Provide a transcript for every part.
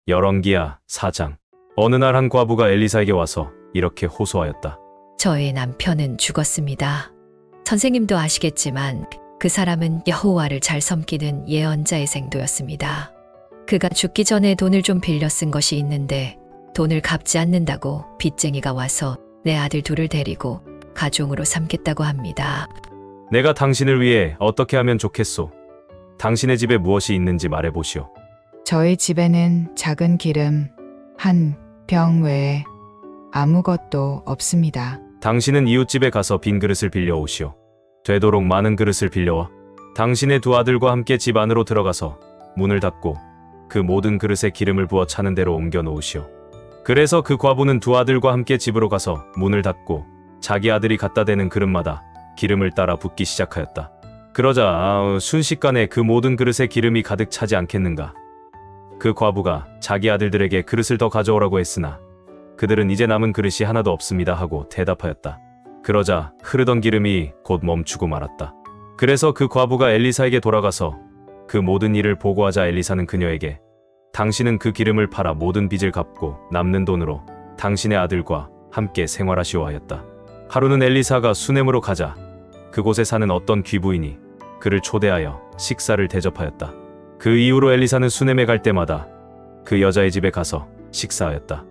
열왕기하 4장. 어느 날 한 과부가 엘리사에게 와서 이렇게 호소하였다. 저의 남편은 죽었습니다. 선생님도 아시겠지만 그 사람은 여호와를 잘 섬기는 예언자의 생도였습니다. 그가 죽기 전에 돈을 좀 빌려 쓴 것이 있는데 돈을 갚지 않는다고 빚쟁이가 와서 내 아들 둘을 데리고 가종으로 삼겠다고 합니다. 내가 당신을 위해 어떻게 하면 좋겠소? 당신의 집에 무엇이 있는지 말해보시오. 저희 집에는 작은 기름 한 병 외에 아무것도 없습니다. 당신은 이웃집에 가서 빈 그릇을 빌려오시오. 되도록 많은 그릇을 빌려와 당신의 두 아들과 함께 집 안으로 들어가서 문을 닫고 그 모든 그릇에 기름을 부어 차는 대로 옮겨 놓으시오. 그래서 그 과부는 두 아들과 함께 집으로 가서 문을 닫고 자기 아들이 갖다 대는 그릇마다 기름을 따라 붓기 시작하였다. 그러자 순식간에 그 모든 그릇에 기름이 가득 차지 않겠는가. 그 과부가 자기 아들들에게 그릇을 더 가져오라고 했으나 그들은 이제 남은 그릇이 하나도 없습니다 하고 대답하였다. 그러자 흐르던 기름이 곧 멈추고 말았다. 그래서 그 과부가 엘리사에게 돌아가서 그 모든 일을 보고하자 엘리사는 그녀에게 당신은 그 기름을 팔아 모든 빚을 갚고 남는 돈으로 당신의 아들과 함께 생활하시오 하였다. 하루는 엘리사가 수넴으로 가자 그곳에 사는 어떤 귀부인이 그를 초대하여 식사를 대접하였다. 그 이후로 엘리사는 수넴에 갈 때마다 그 여자의 집에 가서 식사하였다.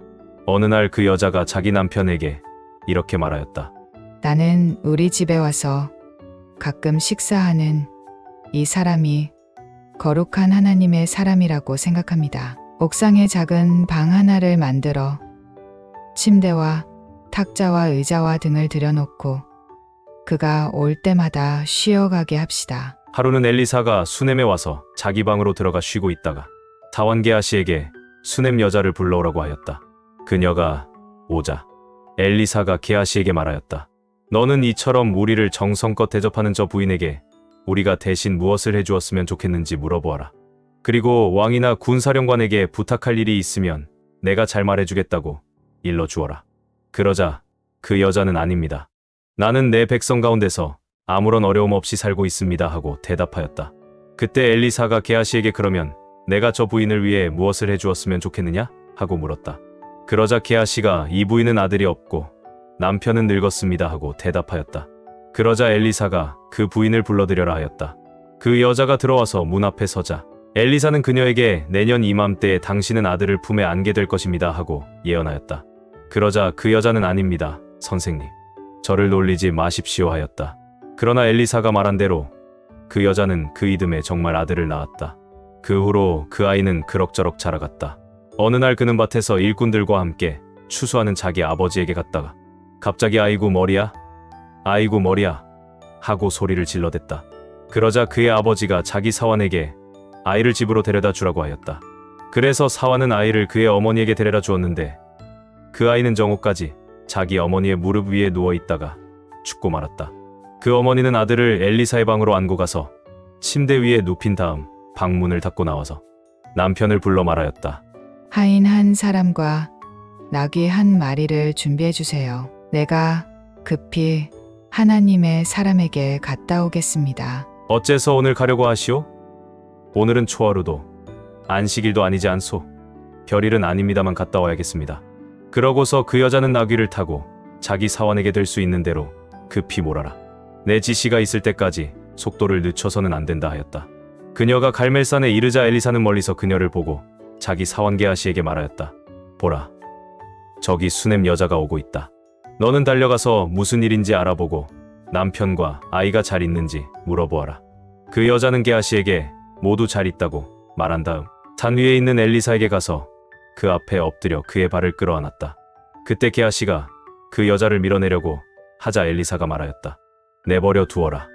어느 날 그 여자가 자기 남편에게 이렇게 말하였다. 나는 우리 집에 와서 가끔 식사하는 이 사람이 거룩한 하나님의 사람이라고 생각합니다. 옥상에 작은 방 하나를 만들어 침대와 탁자와 의자와 등을 들여놓고 그가 올 때마다 쉬어가게 합시다. 하루는 엘리사가 수넴에 와서 자기 방으로 들어가 쉬고 있다가 사원 게하시에게 수넴 여자를 불러오라고 하였다. 그녀가 오자 엘리사가 게하시에게 말하였다. 너는 이처럼 우리를 정성껏 대접하는 저 부인에게 우리가 대신 무엇을 해주었으면 좋겠는지 물어보아라. 그리고 왕이나 군사령관에게 부탁할 일이 있으면 내가 잘 말해주겠다고 일러주어라. 그러자 그 여자는 아닙니다. 나는 내 백성 가운데서 아무런 어려움 없이 살고 있습니다 하고 대답하였다. 그때 엘리사가 게하시에게 그러면 내가 저 부인을 위해 무엇을 해주었으면 좋겠느냐? 하고 물었다. 그러자 게하시가 이 부인은 아들이 없고 남편은 늙었습니다 하고 대답하였다. 그러자 엘리사가 그 부인을 불러들여라 하였다. 그 여자가 들어와서 문 앞에 서자 엘리사는 그녀에게 내년 이맘때에 당신은 아들을 품에 안게 될 것입니다 하고 예언하였다. 그러자 그 여자는 아닙니다, 선생님. 저를 놀리지 마십시오 하였다. 그러나 엘리사가 말한 대로 그 여자는 그 이듬해 정말 아들을 낳았다. 그 후로 그 아이는 그럭저럭 자라갔다. 어느 날 그는 밭에서 일꾼들과 함께 추수하는 자기 아버지에게 갔다가 갑자기 아이고 머리야, 아이고 머리야 하고 소리를 질러댔다. 그러자 그의 아버지가 자기 사환에게 아이를 집으로 데려다 주라고 하였다. 그래서 사환은 아이를 그의 어머니에게 데려다 주었는데 그 아이는 정오까지 자기 어머니의 무릎 위에 누워있다가 죽고 말았다. 그 어머니는 아들을 엘리사의 방으로 안고 가서 침대 위에 눕힌 다음 방문을 닫고 나와서 남편을 불러 말하였다. 하인 한 사람과 나귀 한 마리를 준비해 주세요. 내가 급히 하나님의 사람에게 갔다 오겠습니다. 어째서 오늘 가려고 하시오? 오늘은 초하루도 안식일도 아니지 않소. 별일은 아닙니다만 갔다 와야겠습니다. 그러고서 그 여자는 나귀를 타고 자기 사환에게 될 수 있는 대로 급히 몰아라. 내 지시가 있을 때까지 속도를 늦춰서는 안 된다 하였다. 그녀가 갈멜산에 이르자 엘리사는 멀리서 그녀를 보고 자기 사환 게하시에게 말하였다. 보라, 저기 수넴 여자가 오고 있다. 너는 달려가서 무슨 일인지 알아보고 남편과 아이가 잘 있는지 물어보아라. 그 여자는 게하시에게 모두 잘 있다고 말한 다음 산 위에 있는 엘리사에게 가서 그 앞에 엎드려 그의 발을 끌어안았다. 그때 게하시가 그 여자를 밀어내려고 하자 엘리사가 말하였다. 내버려 두어라.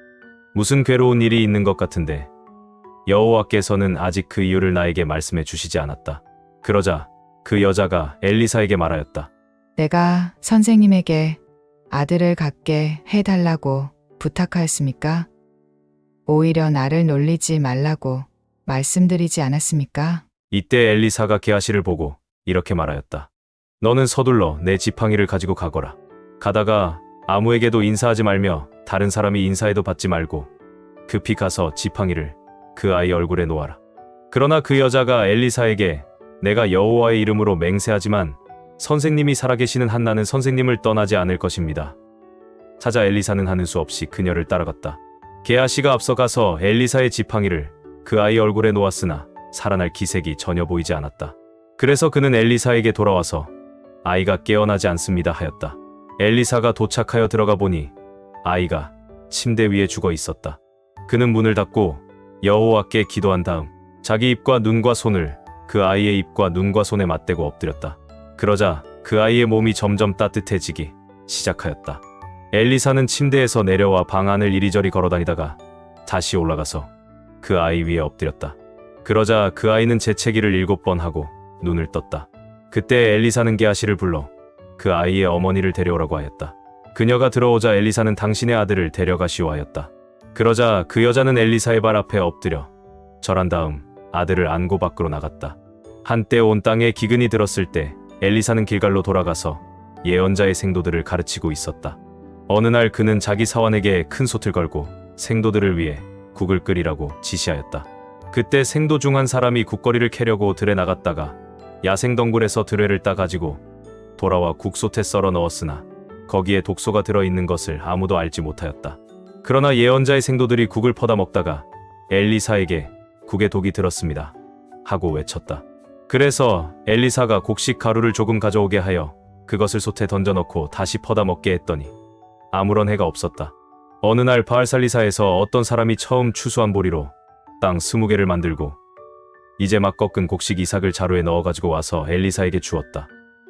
무슨 괴로운 일이 있는 것 같은데 여호와께서는 아직 그 이유를 나에게 말씀해 주시지 않았다. 그러자 그 여자가 엘리사에게 말하였다. 내가 선생님에게 아들을 갖게 해달라고 부탁하였습니까? 오히려 나를 놀리지 말라고 말씀드리지 않았습니까? 이때 엘리사가 게하시를 보고 이렇게 말하였다. 너는 서둘러 내 지팡이를 가지고 가거라. 가다가 아무에게도 인사하지 말며 다른 사람이 인사해도 받지 말고 급히 가서 지팡이를 그 아이 얼굴에 놓아라. 그러나 그 여자가 엘리사에게 내가 여호와의 이름으로 맹세하지만 선생님이 살아계시는 한 나는 선생님을 떠나지 않을 것입니다. 찾아 엘리사는 하는 수 없이 그녀를 따라갔다. 게하시가 앞서가서 엘리사의 지팡이를 그 아이 얼굴에 놓았으나 살아날 기색이 전혀 보이지 않았다. 그래서 그는 엘리사에게 돌아와서 아이가 깨어나지 않습니다 하였다. 엘리사가 도착하여 들어가 보니 아이가 침대 위에 죽어 있었다. 그는 문을 닫고 여호와께 기도한 다음 자기 입과 눈과 손을 그 아이의 입과 눈과 손에 맞대고 엎드렸다. 그러자 그 아이의 몸이 점점 따뜻해지기 시작하였다. 엘리사는 침대에서 내려와 방 안을 이리저리 걸어다니다가 다시 올라가서 그 아이 위에 엎드렸다. 그러자 그 아이는 재채기를 7번 하고 눈을 떴다. 그때 엘리사는 게하시를 불러 그 아이의 어머니를 데려오라고 하였다. 그녀가 들어오자 엘리사는 당신의 아들을 데려가시오 하였다. 그러자 그 여자는 엘리사의 발 앞에 엎드려 절한 다음 아들을 안고 밖으로 나갔다. 한때 온 땅에 기근이 들었을 때 엘리사는 길갈로 돌아가서 예언자의 생도들을 가르치고 있었다. 어느 날 그는 자기 사환에게 큰 솥을 걸고 생도들을 위해 국을 끓이라고 지시하였다. 그때 생도 중 한 사람이 국거리를 캐려고 들에 나갔다가 야생 덩굴에서 드레를 따가지고 돌아와 국솥에 썰어 넣었으나 거기에 독소가 들어있는 것을 아무도 알지 못하였다. 그러나 예언자의 생도들이 국을 퍼다 먹다가 엘리사에게 국에 독이 들었습니다 하고 외쳤다. 그래서 엘리사가 곡식 가루를 조금 가져오게 하여 그것을 솥에 던져넣고 다시 퍼다 먹게 했더니 아무런 해가 없었다. 어느 날 바알살리사에서 어떤 사람이 처음 추수한 보리로 땅 20개를 만들고 이제 막 꺾은 곡식 이삭을 자루에 넣어가지고 와서 엘리사에게 주었다.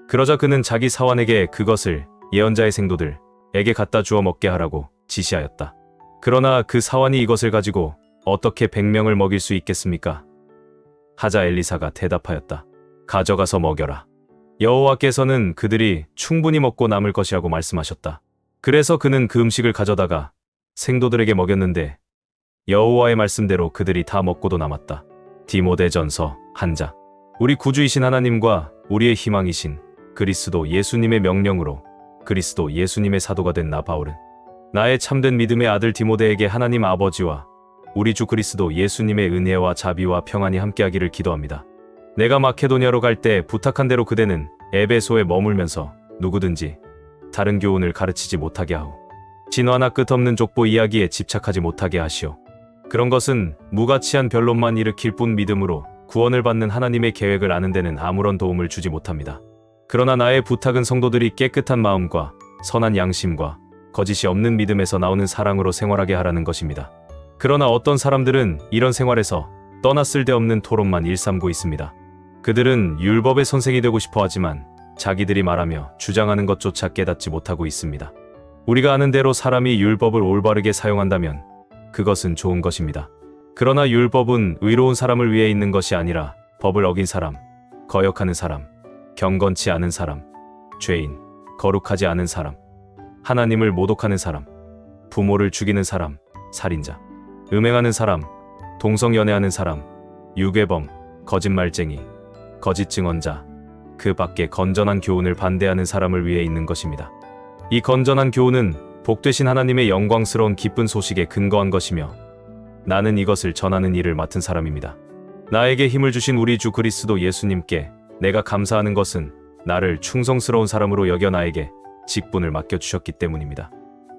그러자 그는 자기 사환에게 그것을 예언자의 생도들에게 갖다 주어 먹게 하라고 지시하였다. 그러나 그 사환이 이것을 가지고 어떻게 100명을 먹일 수 있겠습니까? 하자 엘리사가 대답하였다. 가져가서 먹여라. 여호와께서는 그들이 충분히 먹고 남을 것이라고 말씀하셨다. 그래서 그는 그 음식을 가져다가 생도들에게 먹였는데 여호와의 말씀대로 그들이 다 먹고도 남았다. 디모데전서 1장. 우리 구주이신 하나님과 우리의 희망이신 그리스도 예수님의 명령으로 그리스도 예수님의 사도가 된 나 바울은 나의 참된 믿음의 아들 디모데에게 하나님 아버지와 우리 주 그리스도 예수님의 은혜와 자비와 평안이 함께하기를 기도합니다. 내가 마케도냐로 갈 때 부탁한 대로 그대는 에베소에 머물면서 누구든지 다른 교훈을 가르치지 못하게 하오. 진화나 끝없는 족보 이야기에 집착하지 못하게 하시오. 그런 것은 무가치한 변론만 일으킬 뿐 믿음으로 구원을 받는 하나님의 계획을 아는 데는 아무런 도움을 주지 못합니다. 그러나 나의 부탁은 성도들이 깨끗한 마음과 선한 양심과 거짓이 없는 믿음에서 나오는 사랑으로 생활하게 하라는 것입니다. 그러나 어떤 사람들은 이런 생활에서 떠나 쓸데없는 토론만 일삼고 있습니다. 그들은 율법의 선생이 되고 싶어 하지만 자기들이 말하며 주장하는 것조차 깨닫지 못하고 있습니다. 우리가 아는 대로 사람이 율법을 올바르게 사용한다면 그것은 좋은 것입니다. 그러나 율법은 의로운 사람을 위해 있는 것이 아니라 법을 어긴 사람, 거역하는 사람, 경건치 않은 사람, 죄인, 거룩하지 않은 사람, 하나님을 모독하는 사람, 부모를 죽이는 사람, 살인자, 음행하는 사람, 동성연애하는 사람, 유괴범, 거짓말쟁이, 거짓 증언자, 그 밖에 건전한 교훈을 반대하는 사람을 위해 있는 것입니다. 이 건전한 교훈은 복되신 하나님의 영광스러운 기쁜 소식에 근거한 것이며 나는 이것을 전하는 일을 맡은 사람입니다. 나에게 힘을 주신 우리 주 그리스도 예수님께 내가 감사하는 것은 나를 충성스러운 사람으로 여겨 나에게 직분을 맡겨주셨기 때문입니다.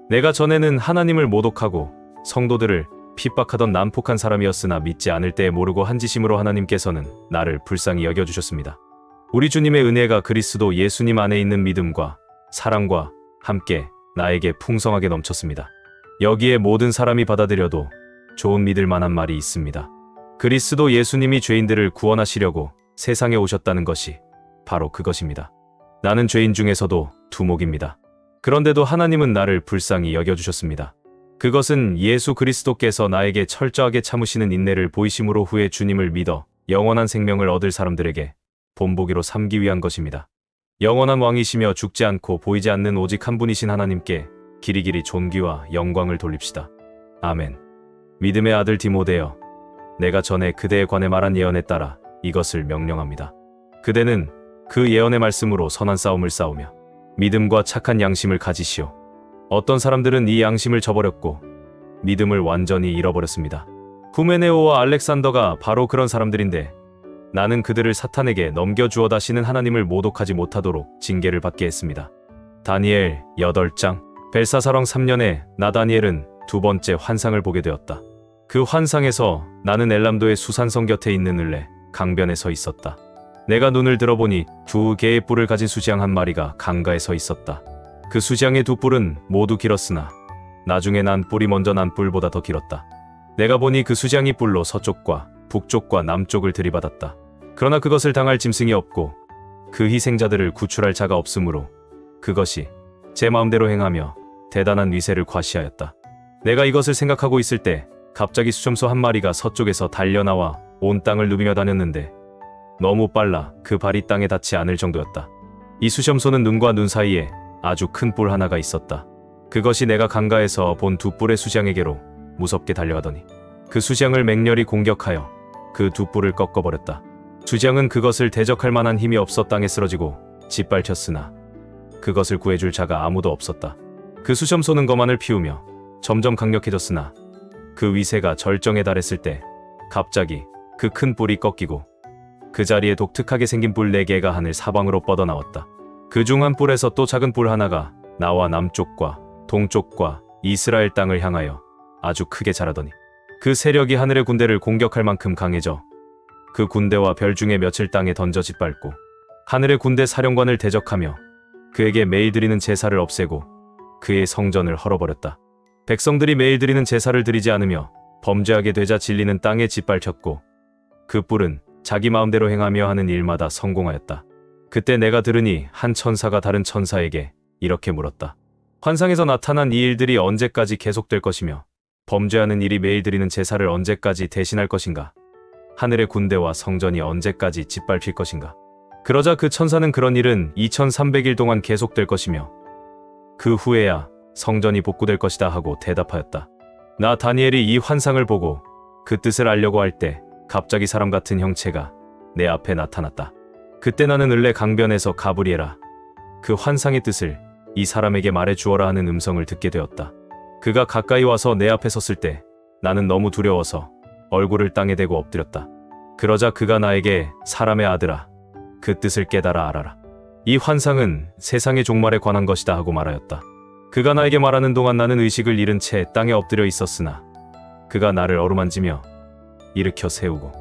내가 전에는 하나님을 모독하고 성도들을 핍박하던 난폭한 사람이었으나 믿지 않을 때에 모르고 한지심으로 하나님께서는 나를 불쌍히 여겨주셨습니다. 우리 주님의 은혜가 그리스도 예수님 안에 있는 믿음과 사랑과 함께 나에게 풍성하게 넘쳤습니다. 여기에 모든 사람이 받아들여도 좋은 믿을 만한 말이 있습니다. 그리스도 예수님이 죄인들을 구원하시려고 세상에 오셨다는 것이 바로 그것입니다. 나는 죄인 중에서도 두목입니다. 그런데도 하나님은 나를 불쌍히 여겨주셨습니다. 그것은 예수 그리스도께서 나에게 철저하게 참으시는 인내를 보이심으로 후에 주님을 믿어 영원한 생명을 얻을 사람들에게 본보기로 삼기 위한 것입니다. 영원한 왕이시며 죽지 않고 보이지 않는 오직 한 분이신 하나님께 길이길이 존귀와 영광을 돌립시다. 아멘. 믿음의 아들 디모데여, 내가 전에 그대에 관해 말한 예언에 따라 이것을 명령합니다. 그대는 그 예언의 말씀으로 선한 싸움을 싸우며 믿음과 착한 양심을 가지시오. 어떤 사람들은 이 양심을 저버렸고 믿음을 완전히 잃어버렸습니다. 후메네오와 알렉산더가 바로 그런 사람들인데 나는 그들을 사탄에게 넘겨주어 다시는 하나님을 모독하지 못하도록 징계를 받게 했습니다. 다니엘 8장. 벨사사랑 3년에 나 다니엘은 두 번째 환상을 보게 되었다. 그 환상에서 나는 엘람도의 수산성 곁에 있는 을레 강변에 서 있었다. 내가 눈을 들어보니 두 개의 뿔을 가진 수지양 한 마리가 강가에 서 있었다. 그 수지양의 두 뿔은 모두 길었으나 나중에 난 뿔이 먼저 난 뿔보다 더 길었다. 내가 보니 그 수지양이 뿔로 서쪽과 북쪽과 남쪽을 들이받았다. 그러나 그것을 당할 짐승이 없고 그 희생자들을 구출할 자가 없으므로 그것이 제 마음대로 행하며 대단한 위세를 과시하였다. 내가 이것을 생각하고 있을 때 갑자기 수점소 한 마리가 서쪽에서 달려나와 온 땅을 누비며 다녔는데 너무 빨라 그 발이 땅에 닿지 않을 정도였다. 이 수점소는 눈과 눈 사이에 아주 큰 뿔 하나가 있었다. 그것이 내가 강가에서 본 두 뿔의 수지양에게로 무섭게 달려가더니 그 수지양을 맹렬히 공격하여 그 두 뿔을 꺾어버렸다. 수지양은 그것을 대적할 만한 힘이 없어 땅에 쓰러지고 짓밟혔으나 그것을 구해줄 자가 아무도 없었다. 그 수점소는 거만을 피우며 점점 강력해졌으나 그 위세가 절정에 달했을 때 갑자기 그 큰 뿔이 꺾이고 그 자리에 독특하게 생긴 뿔 4개가 하늘 사방으로 뻗어나왔다. 그 중 한 뿔에서 또 작은 뿔 하나가 나와 남쪽과 동쪽과 이스라엘 땅을 향하여 아주 크게 자라더니 그 세력이 하늘의 군대를 공격할 만큼 강해져 그 군대와 별 중에 며칠 땅에 던져 짓밟고 하늘의 군대 사령관을 대적하며 그에게 매일 드리는 제사를 없애고 그의 성전을 헐어버렸다. 백성들이 매일 드리는 제사를 드리지 않으며 범죄하게 되자 진리는 땅에 짓밟혔고 그 뿔은 자기 마음대로 행하며 하는 일마다 성공하였다. 그때 내가 들으니 한 천사가 다른 천사에게 이렇게 물었다. 환상에서 나타난 이 일들이 언제까지 계속될 것이며 범죄하는 일이 매일 드리는 제사를 언제까지 대신할 것인가? 하늘의 군대와 성전이 언제까지 짓밟힐 것인가? 그러자 그 천사는 그런 일은 2300일 동안 계속될 것이며 그 후에야 성전이 복구될 것이다 하고 대답하였다. 나 다니엘이 이 환상을 보고 그 뜻을 알려고 할 때 갑자기 사람 같은 형체가 내 앞에 나타났다. 그때 나는 을레 강변에서 가브리엘아 그 환상의 뜻을 이 사람에게 말해 주어라 하는 음성을 듣게 되었다. 그가 가까이 와서 내 앞에 섰을 때 나는 너무 두려워서 얼굴을 땅에 대고 엎드렸다. 그러자 그가 나에게 사람의 아들아 그 뜻을 깨달아 알아라. 이 환상은 세상의 종말에 관한 것이다 하고 말하였다. 그가 나에게 말하는 동안 나는 의식을 잃은 채 땅에 엎드려 있었으나 그가 나를 어루만지며 일으켜 세우고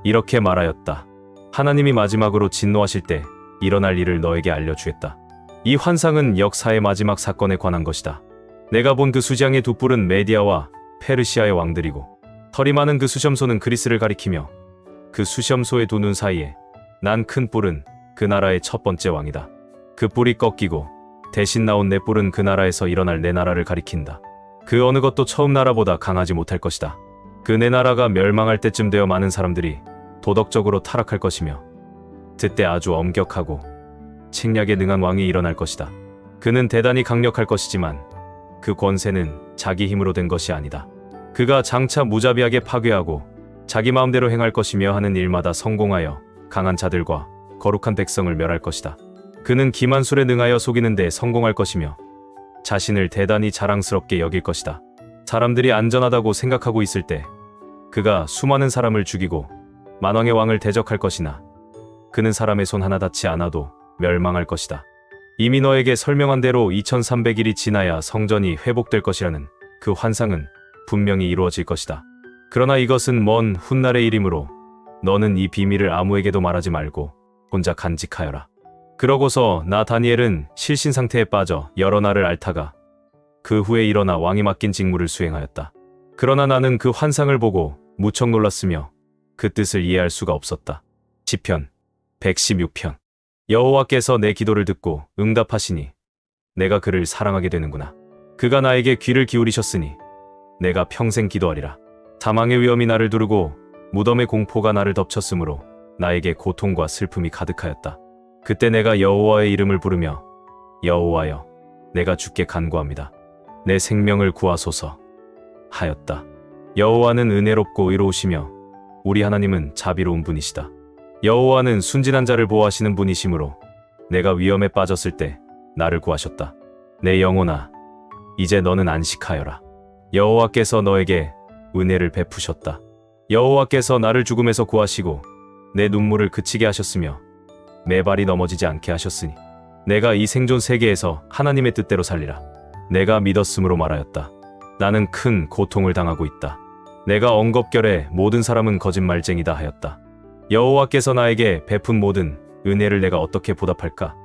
이렇게 말하였다. 하나님이 마지막으로 진노하실 때 일어날 일을 너에게 알려주겠다. 이 환상은 역사의 마지막 사건에 관한 것이다. 내가 본 그 수지양의 두 뿔은 메디아와 페르시아의 왕들이고 털이 많은 그 수점소는 그리스를 가리키며 그 수점소의 두 눈 사이에 난 큰 뿔은 그 나라의 첫 번째 왕이다. 그 뿔이 꺾이고 대신 나온 내 뿔은 그 나라에서 일어날 내 나라를 가리킨다. 그 어느 것도 처음 나라보다 강하지 못할 것이다. 그 내 나라가 멸망할 때쯤 되어 많은 사람들이 도덕적으로 타락할 것이며 그때 아주 엄격하고 책략에 능한 왕이 일어날 것이다. 그는 대단히 강력할 것이지만 그 권세는 자기 힘으로 된 것이 아니다. 그가 장차 무자비하게 파괴하고 자기 마음대로 행할 것이며 하는 일마다 성공하여 강한 자들과 거룩한 백성을 멸할 것이다. 그는 기만술에 능하여 속이는 데 성공할 것이며 자신을 대단히 자랑스럽게 여길 것이다. 사람들이 안전하다고 생각하고 있을 때 그가 수많은 사람을 죽이고 만왕의 왕을 대적할 것이나 그는 사람의 손 하나 닿지 않아도 멸망할 것이다. 이미 너에게 설명한 대로 2300일이 지나야 성전이 회복될 것이라는 그 환상은 분명히 이루어질 것이다. 그러나 이것은 먼 훗날의 일이므로 너는 이 비밀을 아무에게도 말하지 말고 혼자 간직하여라. 그러고서 나 다니엘은 실신 상태에 빠져 여러 날을 앓다가 그 후에 일어나 왕이 맡긴 직무를 수행하였다. 그러나 나는 그 환상을 보고 무척 놀랐으며 그 뜻을 이해할 수가 없었다. 시편 116편. 여호와께서 내 기도를 듣고 응답하시니 내가 그를 사랑하게 되는구나. 그가 나에게 귀를 기울이셨으니 내가 평생 기도하리라. 사망의 위험이 나를 두르고 무덤의 공포가 나를 덮쳤으므로 나에게 고통과 슬픔이 가득하였다. 그때 내가 여호와의 이름을 부르며 여호와여 내가 주께 간구합니다. 내 생명을 구하소서 하였다. 여호와는 은혜롭고 의로우시며 우리 하나님은 자비로운 분이시다. 여호와는 순진한 자를 보호하시는 분이시므로 내가 위험에 빠졌을 때 나를 구하셨다. 내 영혼아 이제 너는 안식하여라. 여호와께서 너에게 은혜를 베푸셨다. 여호와께서 나를 죽음에서 구하시고 내 눈물을 그치게 하셨으며 내 발이 넘어지지 않게 하셨으니 내가 이 생존 세계에서 하나님의 뜻대로 살리라. 내가 믿었으므로 말하였다. 나는 큰 고통을 당하고 있다. 내가 엉겁결에 모든 사람은 거짓말쟁이다 하였다. 여호와께서 나에게 베푼 모든 은혜를 내가 어떻게 보답할까?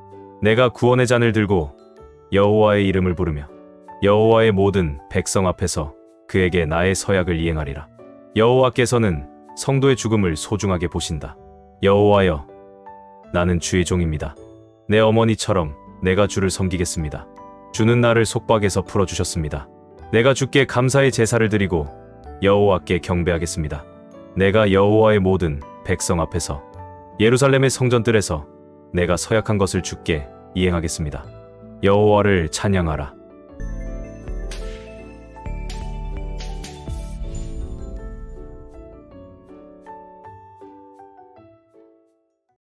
내가 구원의 잔을 들고 여호와의 이름을 부르며 여호와의 모든 백성 앞에서 그에게 나의 서약을 이행하리라. 여호와께서는 성도의 죽음을 소중하게 보신다. 여호와여, 나는 주의 종입니다. 내 어머니처럼 내가 주를 섬기겠습니다. 주는 나를 속박에서 풀어주셨습니다. 내가 주께 감사의 제사를 드리고 여호와께 경배하겠습니다. 내가 여호와의 모든 백성 앞에서 예루살렘의 성전들에서 내가 서약한 것을 주께 이행하겠습니다. 여호와를 찬양하라.